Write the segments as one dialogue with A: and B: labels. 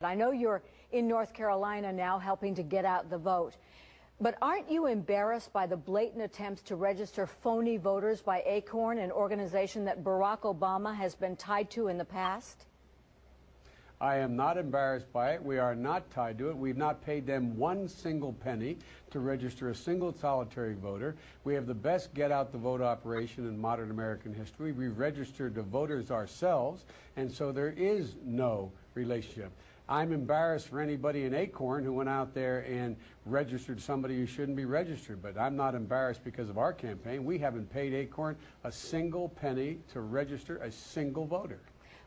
A: I know you're in North Carolina now helping to get out the vote, but aren't you embarrassed by the blatant attempts to register phony voters by ACORN, an organization that Barack Obama has been tied to in the past?
B: I am not embarrassed by it. We are not tied to it. We've not paid them one single penny to register a single solitary voter. We have the best get-out-the-vote operation in modern American history. We've registered the voters ourselves, and so there is no relationship. I'm embarrassed for anybody in ACORN who went out there and registered somebody who shouldn't be registered, but I'm not embarrassed because of our campaign. We haven't paid ACORN a single penny to register a single voter.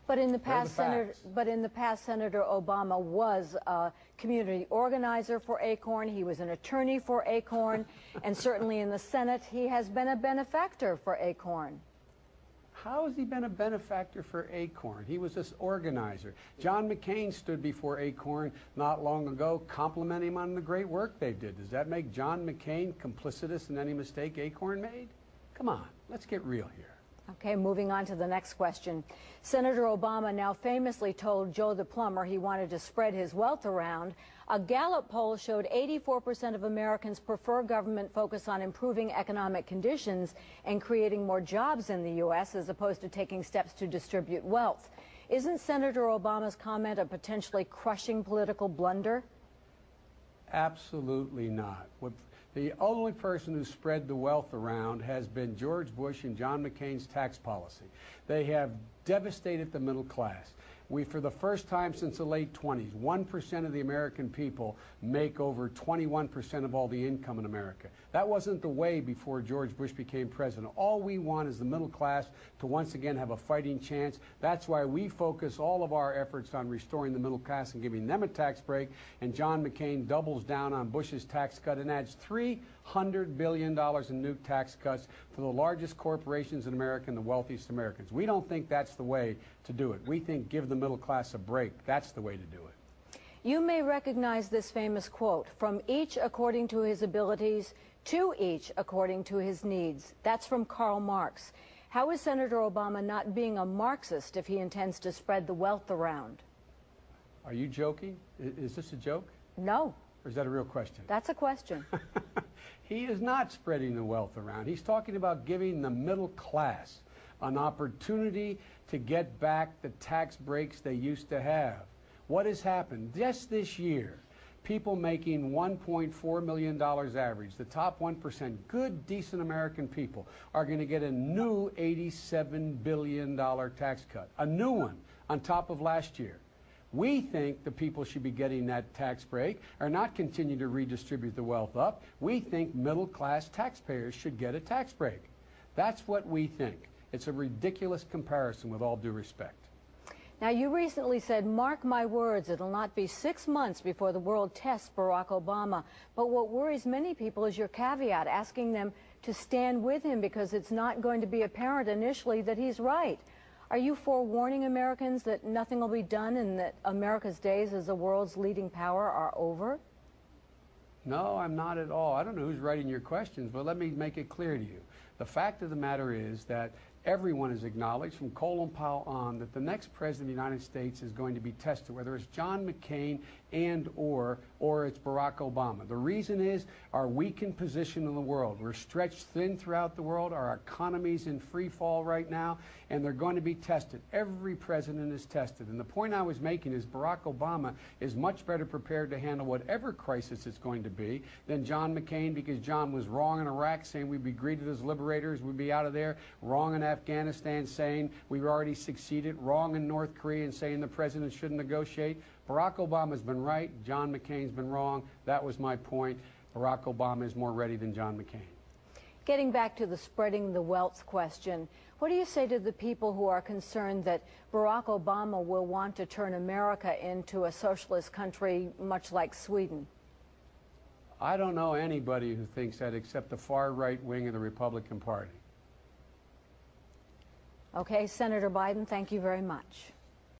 A: But in the past, Senator Obama was a community organizer for ACORN. He was an attorney for ACORN, and certainly in the Senate, he has been a benefactor for ACORN.
B: How has he been a benefactor for ACORN? He was this organizer. John McCain stood before ACORN not long ago, complimenting him on the great work they did. Does that make John McCain complicitous in any mistake ACORN made? Come on, let's get real here.
A: Okay, moving on to the next question. Senator Obama now famously told Joe the Plumber he wanted to spread his wealth around. A Gallup poll showed 84% of Americans prefer government focus on improving economic conditions and creating more jobs in the U.S. as opposed to taking steps to distribute wealth. Isn't Senator Obama's comment a potentially crushing political blunder?
B: Absolutely not. The only person who spread the wealth around has been George Bush and John McCain's tax policy. They have devastated the middle class. For the first time since the late 20s, 1% of the American people make over 21% of all the income in America. That wasn't the way before George Bush became president. All we want is the middle class to once again have a fighting chance. That's why we focus all of our efforts on restoring the middle class and giving them a tax break. And John McCain doubles down on Bush's tax cut and adds $300 billion in new tax cuts for the largest corporations in America and the wealthiest Americans. We don't think that's the way to do it. We think give the middle class a break. That's the way to do it.
A: You may recognize this famous quote, "From each according to his abilities, to each according to his needs." That's from Karl Marx. How is Senator Obama not being a Marxist if he intends to spread the wealth around?
B: Are you joking? Is this a joke?
A: No.
B: Or is that a real question?
A: That's a question.
B: He is not spreading the wealth around. He's talking about giving the middle class an opportunity to get back the tax breaks they used to have. What has happened? Just this year, people making $1.4 million average, the top 1%, good, decent American people, are going to get a new $87 billion tax cut, a new one on top of last year. We think the people should be getting that tax break, or not continue to redistribute the wealth up. We think middle-class taxpayers should get a tax break. That's what we think. It's a ridiculous comparison, with all due respect.
A: Now, you recently said, mark my words, it'll not be 6 months before the world tests Barack Obama. But what worries many people is your caveat, asking them to stand with him because it's not going to be apparent initially that he's right. Are you forewarning Americans that nothing will be done and that America's days as the world's leading power are over?
B: No, I'm not at all. I don't know who's writing your questions, but let me make it clear to you. The fact of the matter is that everyone has acknowledged, from Colin Powell on, that the next president of the United States is going to be tested, whether it's John McCain or it's Barack Obama. The reason is our weakened position in the world. We're stretched thin throughout the world. Our economy's in free fall right now, and they're going to be tested. Every president is tested. And the point I was making is Barack Obama is much better prepared to handle whatever crisis it's going to be than John McCain, because John was wrong in Iraq, saying we'd be greeted as liberators, we'd be out of there, wrong in Afghanistan, saying we've already succeeded, wrong in North Korea, and saying the president shouldn't negotiate. Barack Obama's been right, John McCain's been wrong. That was my point. Barack Obama is more ready than John McCain.
A: Getting back to the spreading the wealth question, what do you say to the people who are concerned that Barack Obama will want to turn America into a socialist country much like Sweden?
B: I don't know anybody who thinks that except the far right wing of the Republican Party.
A: Okay, Senator Biden, thank you very much.